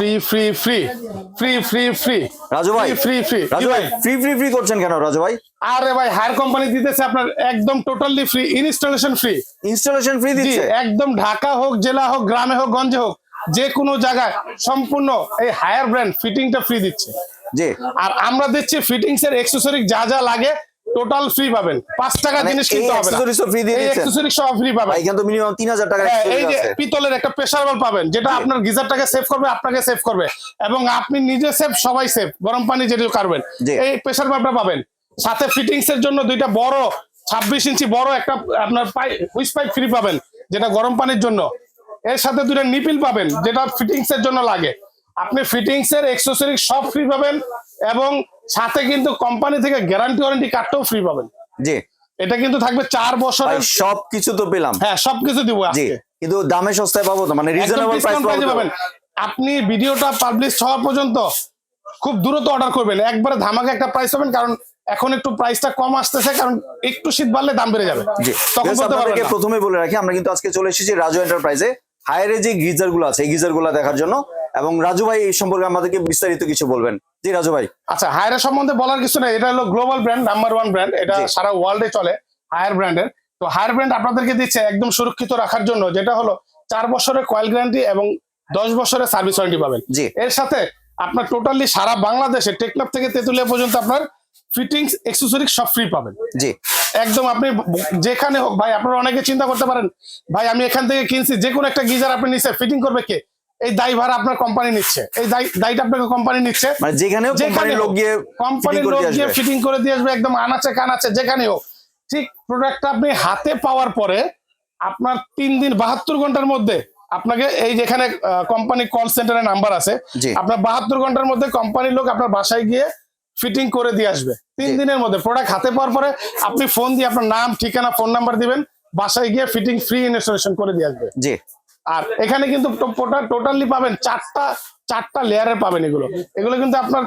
Free free free free free free Raju ভাই free free Raju ভাই free free free করছেন কেন রাজু ভাই? আরে ভাই হায়ার কোম্পানি দিতেছে আপনার একদম totally free, installation free. Installation free দিচ্ছে? একদম ঢাকা হোক, জেলা হোক, গ্রামে হোক, গঞ্জে হোক, যে কোনো জায়গায় সম্পূর্ণ এই হায়ার ব্র্যান্ড ফিটিংটা ফ্রি দিচ্ছে। জি। আর আমরা দিচ্ছি ফিটিংস এর অ্যাকসেসরি যা যা লাগে টোটাল ফ্রি পাবেন। 5 টাকা জিনিস কিনতে হবে না, এই অ্যাকসেসরি সব ফ্রি পাবেন। এখানে তো মিনিমাম 3000 টাকা এই যে পিতলের একটা প্রেসার বাল্ব পাবেন, যেটা আপনার গিজারটাকে সেভ করবে, আপনাকে সেভ করবে, এবং আপনি নিজে সেভ, সবাই সেভ। গরম পানি যেটা করবেন, এই প্রেসার বাল্বটা পাবেন। সাথে ফিটিংস এর জন্য দুইটা বড় 26 ইঞ্চি বড় একটা আপনার হুইস পাইপ ফ্রি পাবেন, যেটা গরম পানির জন্য। এর সাথে দুইটা নিপিল পাবেন, যেটা ফিটিংস এর জন্য লাগে। আপনি ফিটিংস এর অ্যাকসেসরি সব ফ্রি পাবেন, এবং সাথে কিন্তু কোম্পানি থেকে গ্যারান্টি ওয়ারেন্টি কার্ডটাও ফ্রি পাবেন। জি। এটা কিন্তু থাকবে 4 বছরের। সবকিছু তো পেলাম। হ্যাঁ, সবকিছু দিব আজকে, কিন্তু দামে সস্তায় পাবো তো, মানে রিজনেবল প্রাইস পাবেন। আপনি ভিডিওটা পাবলিশ হওয়া পর্যন্ত খুব দ্রুত অর্ডার করবেন, একবারে ধামাকা একটা প্রাইস পাবেন। কারণ এখন একটু প্রাইসটা কম আসতেছে, কারণ একটু শীত বাড়লে দাম বেড়ে যাবে। তখন আপনাদেরকে প্রথমে বলে রাখি, আমরা কিন্তু আজকে চলে এসেছি রাজু এন্টারপ্রাইজে হায়ারে যে গিজার গুলো আছে, এই গিজার গুলো দেখার জন্য। এবং রাজু ভাই এই সম্পর্কে আমাদেরকে বিস্তারিত কিছু বলবেন। জি রাজু ভাই। আচ্ছা, হায়ারের সম্বন্ধে বলার কিছু নেই, এটা হলো গ্লোবাল ব্র্যান্ড, নাম্বার 1 ব্র্যান্ড, এটা সারা ওয়ার্ল্ডে চলে হায়ার ব্র্যান্ডের। তো হায়ার ব্র্যান্ড আপনাদেরকে দিচ্ছে একদম সুরক্ষিত রাখার জন্য, যেটা হলো 4 বছরের কয়েল গ্যারান্টি এবং 10 বছরের সার্ভিস ওয়ারেন্টি পাবেন। এর সাথে আপনার টোটালি সারা বাংলাদেশে টেকনাফ থেকে তেতুলিয়া পর্যন্ত আপনার ফিটিংস অ্যাকসেসরিজ সব ফ্রি পাবেন। জি। একদম আপনি যেখানে হোক ভাই, আপনারা অনেকে চিন্তা করতে পারেন ভাই আমি এখান থেকে কিনছি, যে কোনো একটা গিজার আপনি নিচ্ছে, ফিটিং করবে কে? এই দায় ভাড়া আপনার কোম্পানি নিচ্ছে, এই দায়টা আপনাকে কোম্পানি নিচ্ছে। মানে যেখানেও কোম্পানির লোক গিয়ে ফিটিং করে দিয়ে আসবে, একদম আনাচে কানাচে যেখানে হোক। ঠিক প্রোডাক্টটা আপনি হাতে পাওয়ার পরে আপনার 3 দিন 72 ঘন্টার মধ্যে আপনাকে, এই যেখানে কোম্পানি কল সেন্টারের নাম্বার আছে, আপনার 72 ঘন্টার মধ্যে কোম্পানির লোক আপনার বাসায় গিয়ে ফিটিং করে দিয়ে আসবে। 3 দিনের মধ্যে প্রোডাক্ট হাতে পাওয়ার পরে আপনি ফোন দিয়ে আপনার নাম, ঠিকানা, ফোন নাম্বার দিবেন, বাসায় গিয়ে ফিটিং ফ্রি ইনস্টলেশন করে দিয়ে আসবে। জি। আর এখানে কিন্তু টোটালি পাবেন 4টা লেয়ারের পাবেন। এগুলো কিন্তু আপনার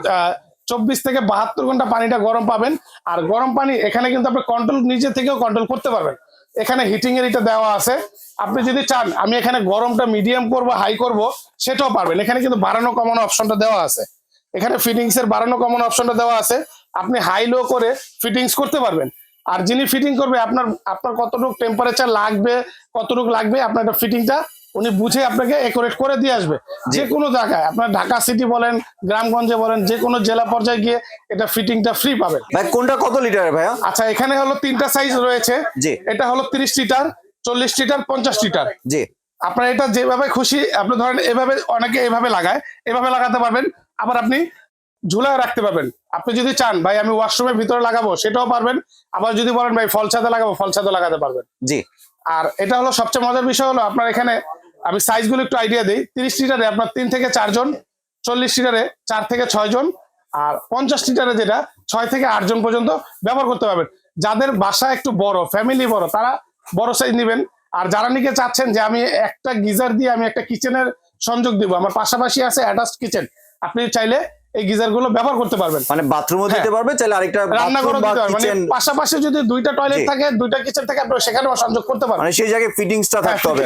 24 থেকে 72 ঘন্টা পানিটা গরম পাবেন। আর গরম পানি এখানে কিন্তু আপনি কন্ট্রোল নিজে থেকেও কন্ট্রোল করতে পারবেন। এখানে হিটিং এর এটা দেওয়া আছে, আপনি যদি চান আমি এখানে গরমটা মিডিয়াম করব, হাই করব, সেটাও পারবেন। এখানে কিন্তু বাড়ানো কমানো অপশনটা দেওয়া আছে, এখানে ফিটিংস এর বাড়ানো কমানো অপশনটা দেওয়া আছে। আপনি হাই লো করে ফিটিংস করতে পারবেন। আর যিনি ফিটিং করবে আপনার কতটুকু টেম্পারেচার লাগবে, কতটুকু লাগবে, আপনার একটা ফিটিংটা উনি বুঝে আপনাকে একুরেট করে দিয়ে আসবে। যে কোনো জায়গায়, আপনার ঢাকা সিটি বলেন, গ্রামগঞ্জে বলেন, যে কোনো জেলা পর্যায়ে গিয়ে এটা ফিটিংটা ফ্রি পাবেন। ভাই কোনটা কত লিটার ভাইয়া? আচ্ছা, এখানে হলো 3টা সাইজ রয়েছে। এটা হলো 30 লিটার, 40 লিটার, 50 লিটার। জি। আপনার এটা যেভাবে খুশি, আপনি ধরেন এভাবে, অনেকে এভাবে লাগায়, এভাবে লাগাতে পারবেন। আবার আপনি ঝুলায় রাখতে পারবেন। আপনি যদি চান ভাই আমি ওয়াশরুমের ভিতরে লাগাবো, সেটাও পারবেন। আবার যদি বলেন ভাই ফল ছাদে লাগাবো, ফল ছাদে লাগাতে পারবেন। জি। আর এটা হলো সবচেয়ে মজার বিষয় হলো, আপনার এখানে আমি সাইজগুলো একটু আইডিয়া দিই। 30 লিটারে আপনার 3 থেকে 4 জন, 40 লিটারে 4 থেকে 6 জন, আর 50 লিটারে যেটা 6 থেকে 8 জন পর্যন্ত ব্যবহার করতে পারবেন। যাদের বাসা একটু বড়, ফ্যামিলি বড়, তারা বড় সাইজ নেবেন। আর যারা নিকে চাচ্ছেন যে আমি একটা গিজার দিয়ে আমি একটা কিচেনের সংযোগ দিব, আমার পাশাপাশি আছে অ্যাটাচড কিচেন, আপনি চাইলে এই গিজার গুলো ব্যবহার করতে পারবেন। মানে বাথরুমও দিতে পারবে, চাইলে আরেকটা রান্নাঘরও দিতে পারবেন। মানে পাশাপাশি যদি 2টা টয়লেট থাকে, 2টা কিচেন থাকে, আপনি সেখানেও সংযোগ করতে পারবেন। মানে সেই জায়গায় ফিটিংসটা থাকতে হবে,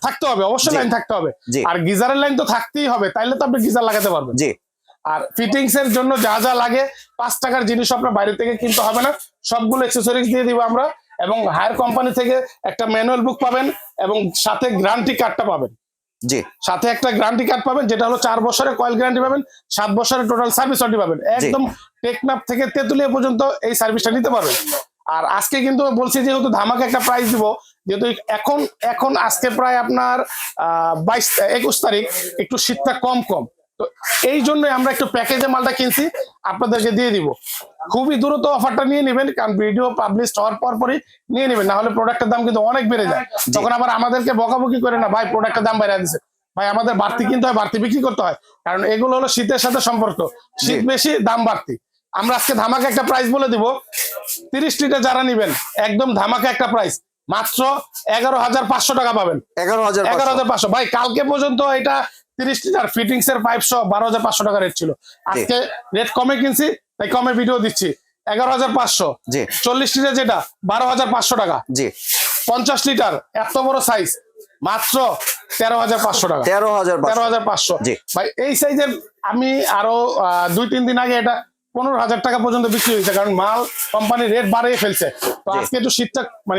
থাকতে হবে, অবশ্যই লাইন থাকতে হবে। আর গিজারের লাইন তো থাকতেই হবে, তাইলে তো আপনি গিজার লাগাতে পারবেন। জি। আর ফিটিংস এর জন্য যা যা লাগে, 5 টাকার জিনিস আপনার বাইরে থেকে কিনতে হবে না, সবগুলো অ্যাকসেসরিজ দিয়ে দিব আমরা। এবং হায়ার কোম্পানি থেকে একটা ম্যানুয়াল বুক পাবেন, এবং সাথে গ্যারান্টি কার্ডটা পাবেন। জি। সাথে একটা গ্যারান্টি কার্ড পাবেন, যেটা হলো 4 বছরের কয়েল গ্যারান্টি পাবেন, 7 বছরের টোটাল সার্ভিস ওয়ারেন্টি পাবেন। একদম টেকনাফ থেকে তেতুলিয়া পর্যন্ত এই সার্ভিসটা নিতে পারবেন। আর আজকে কিন্তু বলছি যেহেতু ধামাকা একটা প্রাইস দিব, যেহেতু এখন আজকে প্রায় আপনার 21 তারিখ, একটু শীতটা কম, তো এই জন্য আমরা একটু প্যাকেজে মালটা কিনছি, আপনাদেরকে দিয়ে দিব। খুবই দ্রুত অফারটা নিয়ে নেবেন, কারণ ভিডিও পাবলিশ হওয়ার পরই নিয়ে নেবেন, না হলে প্রোডাক্টের দাম কিন্তু অনেক বেড়ে যায়। তখন আবার আমাদেরকে বকাবকি করে না, ভাই প্রোডাক্টের দাম বাইরে দিচ্ছে, ভাই আমাদের বাড়তি কিনতে হয়, বাড়তি বিক্রি করতে হয়, কারণ এগুলো হলো শীতের সাথে সম্পর্ক, শীত বেশি দাম বাড়তি। আমরা আজকে ধামাকা একটা প্রাইস বলে দিব, 30 লিটার যারা নিবেন একদম ধামাকা একটা প্রাইস, মাত্র 11,500 টাকা পাবেন। 11,500 ভাই, কালকে পর্যন্ত এটা 30 লিটার ফিটিংস এর পাইপ সহ 12,500 টাকা রেট ছিল। আজকে রেট কমে কিনছি, তাই কমে ভিডিও দিচ্ছি। 11,500। 40 লিটার যেটা 12,500 টাকা। 50 লিটার এত বড় সাইজ মাত্র 13,500 টাকা। 13,500 জি ভাই। এই সাইজের আমি আরো 2-3 দিন আগে এটা 15,000 টাকা পর্যন্ত বিক্রি হয়েছে, কারণ মাল কোম্পানি রেট বাড়িয়ে ফেলছে। তো আজকে একটু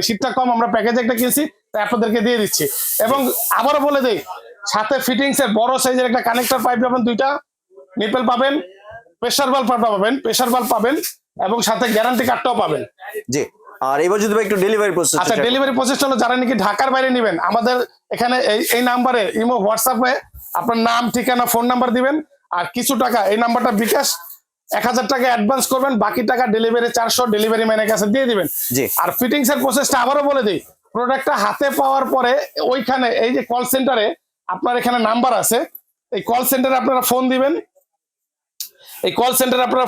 শীতটা কম, আমরা প্যাকেজে একটা কিনছি, তাই আপনাদেরকে দিয়ে দিচ্ছি। এবং আবারও বলে দেই, সাথে ফিটিংস এর বড় সাইজের একটা কানেক্টর পাইপ পাবেন, 2টা নিপেল পাবেন, প্রেসার বাল্ব পাবেন এবং সাথে গ্যারান্টি কার্ডটাও পাবেন। জি। আর এবার যদি একটু ডেলিভারি প্রসেস। আচ্ছা, ডেলিভারি প্রসেস হলো, যারা নাকি ঢাকার বাইরে নেবেন, আমাদের এখানে এই নাম্বারে ইমো হোয়াটসঅ্যাপে আপনার নাম, ঠিকানা, ফোন নাম্বার দিবেন, আর কিছু টাকা এই নাম্বারটা বিকাশ 1000 টাকা অ্যাডভান্স করবেন, বাকি টাকা ডেলিভারি 400 ডেলিভারি ম্যানের কাছে দিয়ে দিবেন। জি। আর ফিটিংস এর প্রসেসটা আবারও বলে দিই, প্রোডাক্টটা হাতে পাওয়ার পরে ওইখানে এই যে কল সেন্টারে আপনার এখানে নাম্বার আছে, এই কল সেন্টারে আপনারা ফোন দিবেন। এই কল সেন্টারে আপনারা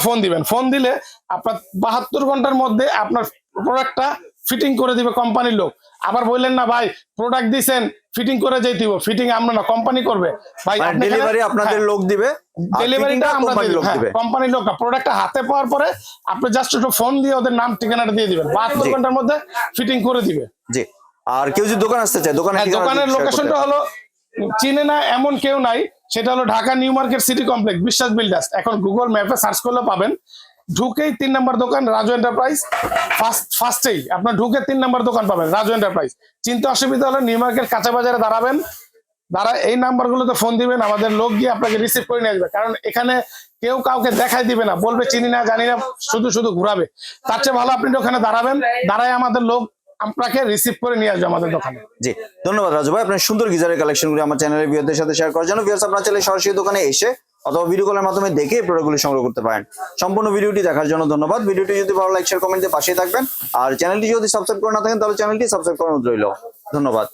ফোন দিলে আপনার 72 ঘন্টার মধ্যে আপনার প্রোডাক্টটা ফিটিং করে দিবে কোম্পানির লোক। আবার বললেন না ভাই প্রোডাক্ট দিছেন ফিটিং করে যেতে দিব, ফিটিং আমরা না, কোম্পানি করবে ভাই। ডেলিভারি আপনাদের লোক দিবে, ডেলিভারিটা আমরা দিই, কোম্পানির লোক। প্রোডাক্টটা হাতে পাওয়ার পরে আপনি জাস্ট একটু ফোন দিয়ে ওদের নাম ঠিকানাটা দিয়ে দিবেন, 72 ঘন্টার মধ্যে ফিটিং করে দিবে। জি। আর কেউ যদি দোকান আসতে চায়, দোকানের লোকেশনটা হলো, চিনে না এমন কেউ নাই, সেটা হলো Dhaka new market city complex, বিশ্বাস বিল্ডার্স। এখন গুগল ম্যাপে সার্চ করলে পাবেন। ঢুকেই 3 নম্বর দোকান রাজু এন্টারপ্রাইজ, ফার্স্টেই আপনার ঢুকে 3 নম্বর দোকান পাবেন রাজু এন্টারপ্রাইজ। চিন্তা অসুবিধা হলে নিউ মার্কেট কাঁচা বাজারে দাঁড়াবেন, এই নাম্বারগুলোতে ফোন দিবেন, আমাদের লোক গিয়ে আপনাকে রিসিভ করে নিয়ে আসবে। কারণ এখানে কেউ কাউকে দেখাই দিবে না, বলবে চিনি না জানি না, শুধু ঘুরাবে। তার চেয়ে ভালো আপনি ওখানে দাঁড়ায় আমাদের লোক আপনাকে রিসিভ করে নিয়ে আসবে আমাদের দোকানে। জি, ধন্যবাদ রাজু ভাই, আপনার সুন্দর গিজারের কালেকশনগুলো আমার চ্যানেলের ভিউয়ারদের সাথে শেয়ার করার জন্য। ভিউয়ার্স, আপনারা চাইলে সরাসরি দোকানে এসে অথবা ভিডিও কলের মাধ্যমে দেখে এই প্রোডাক্টগুলো সংগ্রহ করতে পারেন। সম্পূর্ণ ভিডিওটি দেখার জন্য ধন্যবাদ। ভিডিওটি যদি ভালো লাইক, শেয়ার, কমেন্টে পাশে থাকবেন। আর চ্যানেলটি যদি সাবস্ক্রাইব করে না থাকেন, তাহলে চ্যানেলটি সাবস্ক্রাইব করার অনুরোধ রইল। ধন্যবাদ।